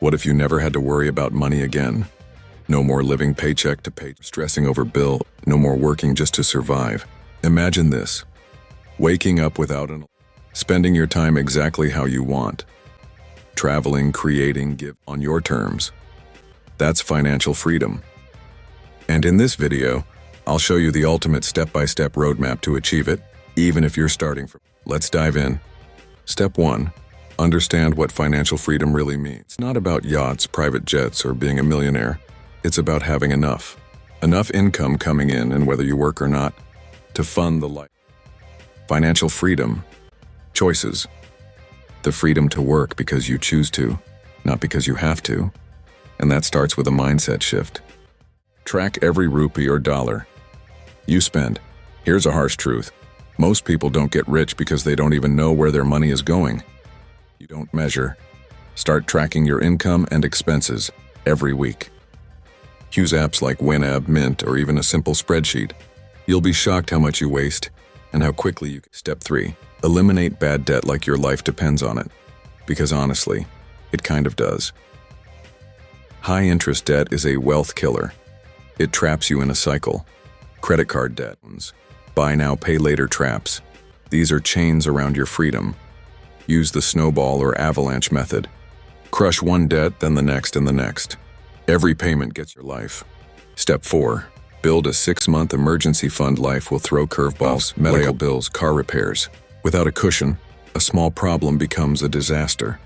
What if you never had to worry about money again? No more living paycheck to paycheck, stressing over bill, no more working just to survive. Imagine this. Waking up spending your time exactly how you want. Traveling, creating, give on your terms. That's financial freedom. And in this video, I'll show you the ultimate step-by-step roadmap to achieve it, even if you're starting from. Let's dive in. Step 1. Understand what financial freedom really means. It's not about yachts, private jets, or being a millionaire. It's about having enough income coming in, and whether you work or not, to fund the life. Financial freedom. Choices. The freedom to work because you choose to, not because you have to. And that starts with a mindset shift. Track every rupee or dollar you spend. Here's a harsh truth. Most people don't get rich because they don't even know where their money is going. You don't measure. Start tracking your income and expenses every week. Use apps like WinAb, Mint, or even a simple spreadsheet. You'll be shocked how much you waste and how quickly you can. Step 3. Eliminate bad debt like your life depends on it. Because honestly, it kind of does. High interest debt is a wealth killer. It traps you in a cycle. Credit card debt, buy now, pay later traps. These are chains around your freedom. Use the snowball or avalanche method. Crush one debt, then the next and the next. Every payment gets your life. Step 4. Build a 6-month emergency fund. Life will throw curveballs, medical bills, car repairs. Without a cushion, a small problem becomes a disaster.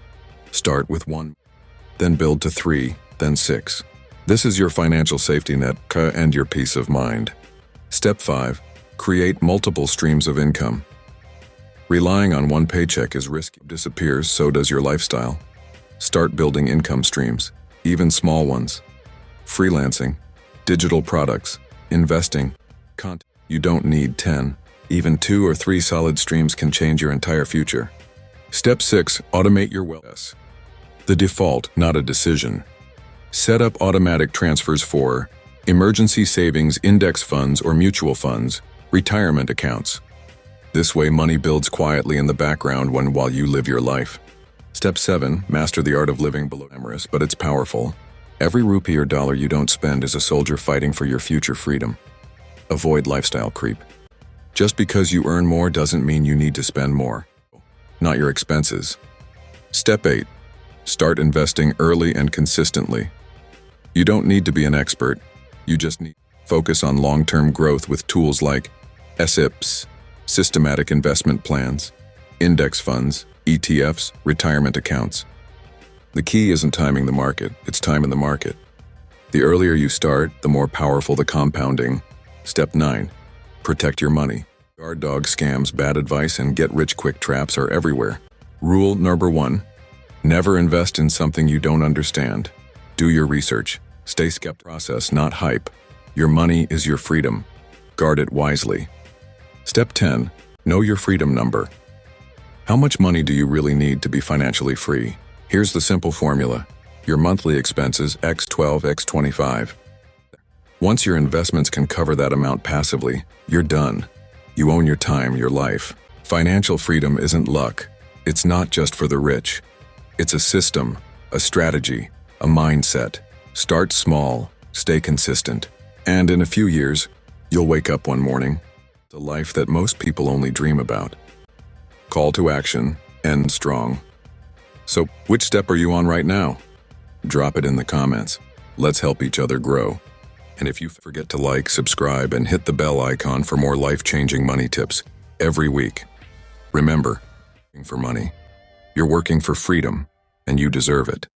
Start with 1, then build to 3, then 6. This is your financial safety net and your peace of mind. Step 5. Create multiple streams of income. Relying on one paycheck is risky. Disappears, so does your lifestyle. Start building income streams, even small ones. Freelancing, digital products, investing, content. You don't need 10. Even 2 or 3 solid streams can change your entire future. Step 6. Automate your wealth. The default, not a decision. Set up automatic transfers for emergency savings, index funds or mutual funds, retirement accounts. This way money builds quietly in the background while you live your life. Step 7. Master the art of living below glamorous, but it's powerful. Every rupee or dollar you don't spend is a soldier fighting for your future freedom. Avoid lifestyle creep. Just because you earn more doesn't mean you need to spend more. Not your expenses. Step 8. Start investing early and consistently. You don't need to be an expert. You just need to focus on long-term growth with tools like SIPs, systematic investment plans, index funds, ETFs, retirement accounts. The key isn't timing the market, it's timing the market. The earlier you start, the more powerful the compounding. Step 9. Protect your money. Guard dog scams, bad advice, and get-rich-quick traps are everywhere. Rule number 1. Never invest in something you don't understand. Do your research. Stay skeptical. Process, not hype. Your money is your freedom. Guard it wisely. Step 10. Know your freedom number. How much money do you really need to be financially free? Here's the simple formula. Your monthly expenses x 12 x 25. Once your investments can cover that amount passively, you're done. You own your time, your life. Financial freedom isn't luck. It's not just for the rich. It's a system, a strategy, a mindset. Start small, stay consistent, and in a few years, you'll wake up one morning, the life that most people only dream about. Call to action, end strong. So, which step are you on right now? Drop it in the comments. Let's help each other grow. And if you forget to like, subscribe, and hit the bell icon for more life-changing money tips every week. Remember, you're working for money. You're working for freedom, and you deserve it.